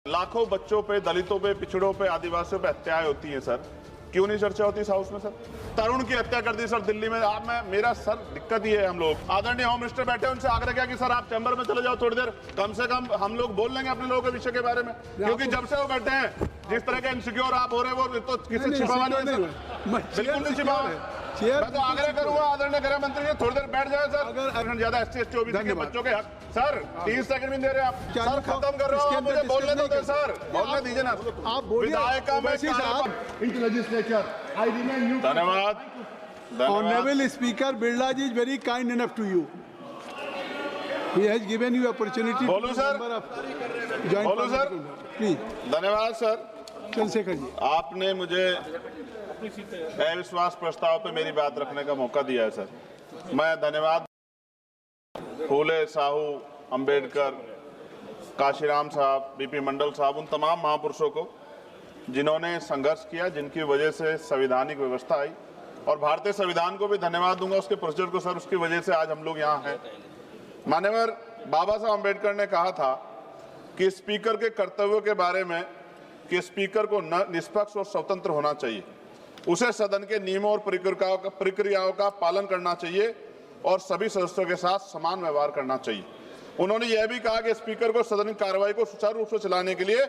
लाखों बच्चों पे, दलितों पे, पिछड़ों पे, आदिवासियों पे हत्याएं होती हैं सर, क्यों नहीं चर्चा होती इस हाउस में सर? तरुण की हत्या कर दी सर दिल्ली में। आप मेरा सर दिक्कत ये है, हम लोग आदरणीय होम मिनिस्टर बैठे, उनसे आग्रह किया कि सर आप चैम्बर में चले जाओ थोड़ी देर, कम से कम हम लोग बोल लेंगे अपने लोगों के विषय के बारे में, क्योंकि जब से वो बैठे हैं जिस तरह के इनसिक्योर आप हो रहे हैं वो तो किसी छिपावा नहीं है सर, बिल्कुल नहीं छिपावा है। मैं तो आग्रह करूंगा आदरणीय गृह मंत्री जी थोड़ी देर बैठ जाए सर। अगर ज्यादा SC ST OBC के बच्चों के हक सर 30 सेकंड भी दे रहे हैं आप सर, खत्म कर रहे हो आप, मुझे बोलने दो सर, बोलने दीजिए ना आप। विधायक धन्यवाद। Honorable Speaker, Birla ji is very kind enough to you. He has given you opportunity. बोलो सर, बोलो सर, प्लीज। धन्यवाद सर। चंद्रशेखर जी, आपने मुझे अविश्वास प्रस्ताव पे मेरी बात रखने का मौका दिया है सर। मैं धन्यवाद फूले, साहू, अंबेडकर, काशीराम साहब, BP मंडल साहब, उन तमाम महापुरुषों को जिन्होंने संघर्ष किया, जिनकी वजह से संवैधानिक व्यवस्था आई, और भारतीय संविधान को भी धन्यवाद दूंगा उसके प्रोसीजर को सर, उसकी वजह से आज हम लोग यहाँ हैं। माननीय बाबा साहब अंबेडकर ने कहा था कि स्पीकर के कर्तव्यों के बारे में कि स्पीकर को निष्पक्ष और स्वतंत्र होना चाहिए, उसे सदन के नियमों और प्रक्रियाओं का पालन करना चाहिए और सभी सदस्यों के साथ समान व्यवहार करना चाहिए। उन्होंने यह भी कहा कि स्पीकर को सदन की कार्रवाई को सुचारू रूप से चलाने के लिए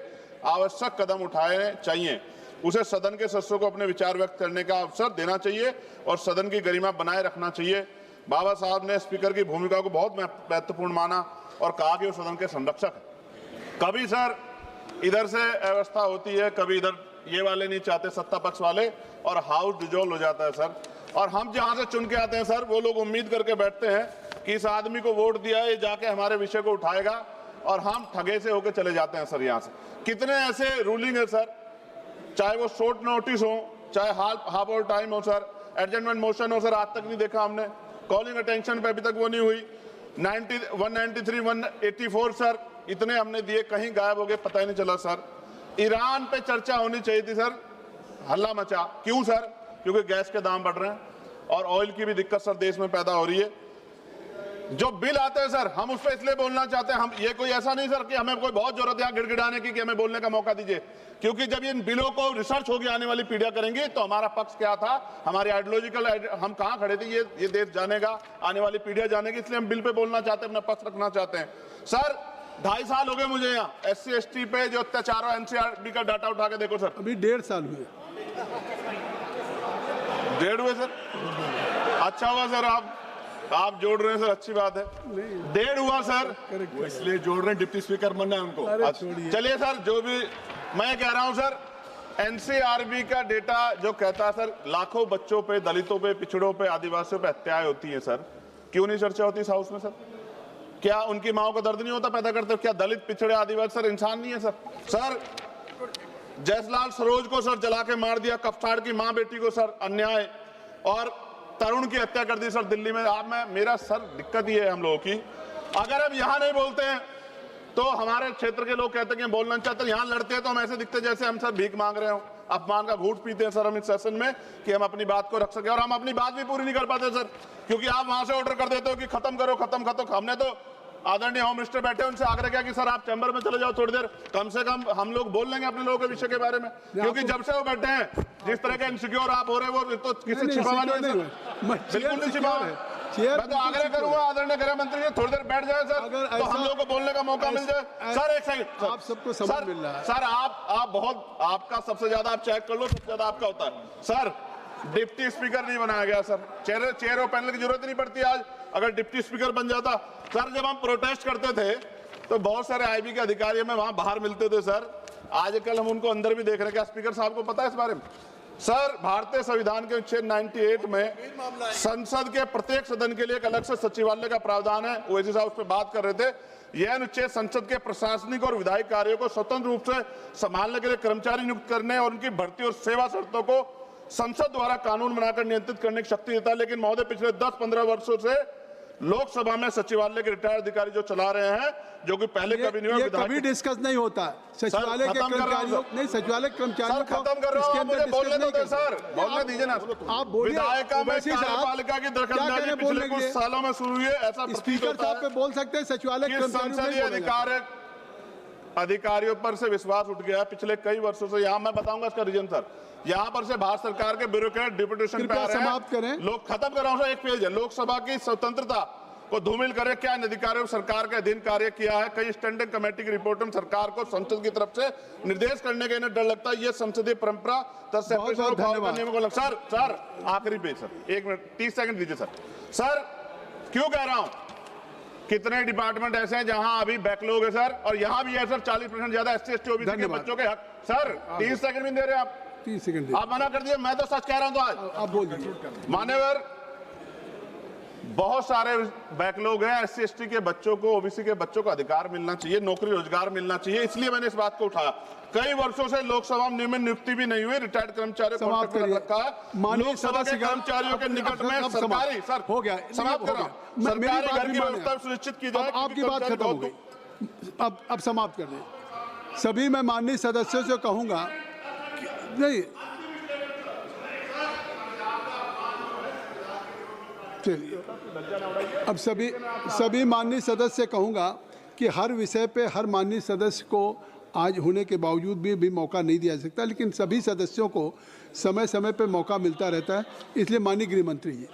आवश्यक कदम उठाने चाहिए, उसे सदन के सदस्यों को अपने विचार व्यक्त करने का अवसर देना चाहिए और सदन की गरिमा बनाए रखना चाहिए। बाबा साहब ने स्पीकर की भूमिका को बहुत महत्वपूर्ण माना और कहा कि वो सदन के संरक्षक है। कभी सर इधर से अव्यवस्था होती है, कभी इधर ये वाले नहीं चाहते, सत्ता पक्ष वाले, और हाउस डिजोल्व हो जाता है सर। और हम जहां से चुन के आते हैं सर, वो लोग उम्मीद करके बैठते हैं कि इस आदमी को वोट दिया, ये जाके हमारे विषय को उठाएगा, और हम ठगे से होकर चले जाते हैं सर। यहाँ से कितने ऐसे रूलिंग है सर, चाहे वो शॉर्ट नोटिस हो, चाहे हाफ आवर टाइम हो सर, एडजमेंट मोशन हो सर, आज तक नहीं देखा हमने। कॉलिंग अटेंशन पे अभी तक वो नहीं हुई। 193, 184 सर, इतने हमने दिए, कहीं गायब हो गए, पता ही नहीं चला सर। ईरान पे चर्चा होनी चाहिए थी सर, हल्ला मचा, क्यों सर? क्योंकि गैस के दाम बढ़ रहे हैं और ऑयल की भी दिक्कत सर देश में पैदा हो रही है। जो बिल आते हैं सर, हम उस पर इसलिए बोलना चाहते हैं, हम ये कोई ऐसा नहीं सर कि हमें कोई बहुत जरूरत है यहाँ गिड़गिड़ाने की कि हमें बोलने का मौका दीजिए, क्योंकि जब इन बिलों को रिसर्च होगी आने वाली पीढ़ियां करेंगी तो हमारा पक्ष क्या था, हमारी आइडियोलॉजिकल हम कहां खड़े थे, ये देश जानेगा, आने वाली पीढ़ियां जानेगी, इसलिए हम बिल पे बोलना चाहते हैं, अपना पक्ष रखना चाहते हैं। सर 2.5 साल हो गए मुझे यहाँ SC ST पे जो अत्याचार हो, NCRB का डाटा उठा के देखो सर, अभी 1.5 साल हुए। 1.5 हुए सर, अच्छा हुआ सर आप जोड़ रहे हैं सर, अच्छी बात है। 1.5 हुआ सर, इसलिए जोड़ रहे हैं, डिप्टी स्पीकर बनना है उनको। चलिए सर, जो भी मैं कह रहा हूं सर, NCRB का डेटा जो कहता है सर, लाखों बच्चों पे, दलितों पे, पिछड़ों पे, आदिवासियों पे हत्याएं होती हैं सर, क्यों नहीं चर्चा होती इस हाउस में सर? क्या उनकी माओ का दर्द नहीं होता पैदा करते? क्या दलित, पिछड़े, आदिवासी सर इंसान नहीं है सर? सर जयसलाल सरोज को सर जला के मार दिया, कफ्ताड़ की माँ बेटी को सर अन्याय, और तरुण की हत्या कर दी सर दिल्ली में। मेरा सर दिक्कत ये है हम लोगों की, अगर हम यहाँ नहीं बोलते हैं तो हमारे क्षेत्र के लोग कहते हैं कि बोलना चाहते हैं, यहाँ लड़ते हैं तो हम ऐसे दिखते जैसे हम सर भीख मांग रहे हो, अपमान का घूंट पीते हैं सर हम इस सेशन में कि हम अपनी बात को रख सके, और हम अपनी बात भी पूरी नहीं कर पाते सर, क्योंकि आप वहां से ऑर्डर कर देते हो कि खत्म करो, खत्म। हमने तो आदरणीय होम मिनिस्टर बैठे, उनसे आग्रह किया कि सर आप चैम्बर में चले जाओ थोड़ी देर, कम से कम हम लोग बोल लेंगे अपने लोगों के विषय के बारे में, क्योंकि जब से वो बैठे हैं जिस तरह के इनसिक्योर आप हो रहे हैं वो तो किसी छिपावा नहीं है सर, बिल्कुल नहीं छिपावा है। मैं तो आग्रह करूंगा आदरणीय गृह मंत्री जी थोड़ी देर बैठ जाए सर, तो हम लोग को बोलने का मौका मिल जाए। सर एक सेकंड, आप सबको समय मिल रहा है सर, आप बहुत, आपका सबसे ज्यादा, आप चेक कर लो, सबसे ज्यादा आपका होता है सर। डिप्टी स्पीकर नहीं बनाया गया सर, चेयर और पैनल की जरूरत नहीं पड़ती आज, अगर डिप्टी स्पीकर बन जाता सर। जब हम प्रोटेस्ट करते थे तो बहुत सारे IB के अधिकारी हमें वहां बाहर मिलते थे सर, आजकल हम उनको अंदर भी देख रहे हैं। क्या स्पीकर साहब को पता है इस बारे में? सर भारतीय संविधान के अनुच्छेद 98 में संसद के प्रत्येक सदन के लिए एक अलग से सचिवालय का प्रावधान है, ओवैसी साहब उस पर बात कर रहे थे। यह अनुच्छेद संसद के प्रशासनिक और विधायी कार्यों को स्वतंत्र रूप से संभालने के लिए कर्मचारी नियुक्त करने और उनकी भर्ती और सेवा शर्तों को संसद द्वारा कानून बनाकर नियंत्रित करने की शक्ति देता है। लेकिन महोदय पिछले 10-15 वर्षों से लोकसभा में सचिवालय के रिटायर्ड अधिकारी जो चला रहे हैं, जो कि पहले कभी नहीं हुआ, कभी डिस्कस नहीं होता सचिवालय के कर्मचारियों, नहीं सचिवालय कर्मचारियों को खत्म कर रहा हूं, मुझे बोलने दो सर, बोलने दीजिए ना। आप बोलिए, विधायिका में कार्यपालिका की दखलंदाजी पिछले कुछ सालों में शुरू हुई है, ऐसा स्पीकर साहब पे बोल सकते हैं, सचिवालय संसदीय अधिकार अधिकारियों पर से विश्वास उठ गया पिछले कई वर्षों से। यहाँ मैं बताऊंगा इसका रीजन सर। यहाँ पर से भारत सरकार के ब्यूरोक्रेट डिप्यूटेशन पे कृपया आ रहे हैं। समाप्त करें। लोग खत्म कर रहा हूं सर, एक पेज है। लोकसभा की स्वतंत्रता को धूमिल करे क्या इन अधिकारियों ने सरकार के अधीन कार्य किया है? कई स्टैंडिंग कमेटी की रिपोर्ट में सरकार को संसद की तरफ से निर्देश करने का इन्हें डर लगता है। ये संसदीय परंपरा सर आखिरी पेज सर, 1 मिनट 30 सेकंड दीजिए सर। सर क्यों कह रहा हूं, कितने डिपार्टमेंट ऐसे हैं जहां अभी बैकलॉग है सर, और यहां भी है सर 40% ज्यादा SC ST OBC के बच्चों के हक। सर 30 सेकंड भी दे रहे आप, 30 सेकंड आप मना कर दिए। मैं तो सच कह रहा हूं। तो आज आप बोल दीजिए। मान्यवर बहुत सारे बैकलॉग हैं। SC ST के बच्चों को, OBC के बच्चों को अधिकार मिलना चाहिए, नौकरी रोजगार मिलना चाहिए, इसलिए मैंने इस बात को उठाया। कई वर्षों से लोकसभा में नियुक्ति भी नहीं हुई, रिटायर्ड कर्मचारियों को समाप्त करिए। रखा है। माननीय लोकसभा के सदस्य कर्मचारियों के निकट में अब सरकारी सर हो गया, समाप्त कर रहा हूं। सरकारी घर की व्यवस्था सुनिश्चित की जाए। आपकी बात खत्म हो गई। अब समाप्त कर दें। सभी मैं माननीय सदस्यों से कहूंगा नहीं, चलिए अब सभी माननीय सदस्य से कहूंगा कि हर विषय पे हर माननीय सदस्य को आज होने के बावजूद भी मौका नहीं दिया जा सकता, लेकिन सभी सदस्यों को समय समय पे मौका मिलता रहता है। इसलिए माननीय गृह मंत्री जी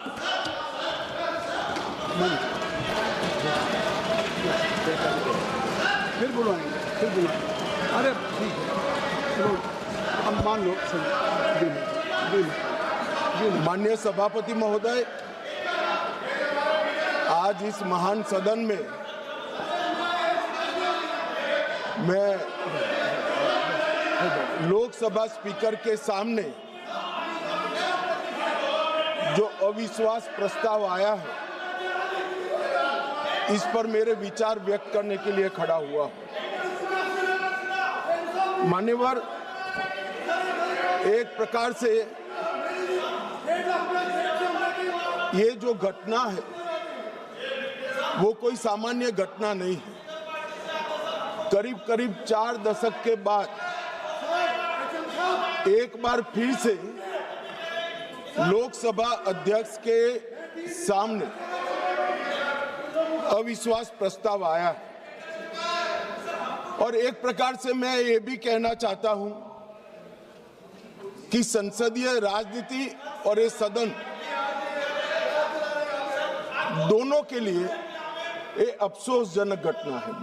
फिर बुलाएंगे। अरे ठीक है, चलो अब मान लो माननीय सभापति महोदय, आज इस महान सदन में मैं लोकसभा स्पीकर के सामने जो अविश्वास प्रस्ताव आया है, इस पर मेरे विचार व्यक्त करने के लिए खड़ा हुआ हूं। मान्यवर, एक प्रकार से ये जो घटना है वो कोई सामान्य घटना नहीं है। करीब करीब 4 दशक के बाद एक बार फिर से लोकसभा अध्यक्ष के सामने अविश्वास प्रस्ताव आया है, और एक प्रकार से मैं ये भी कहना चाहता हूं कि संसदीय राजनीति और ये सदन दोनों के लिए ये अफसोसजनक घटना है।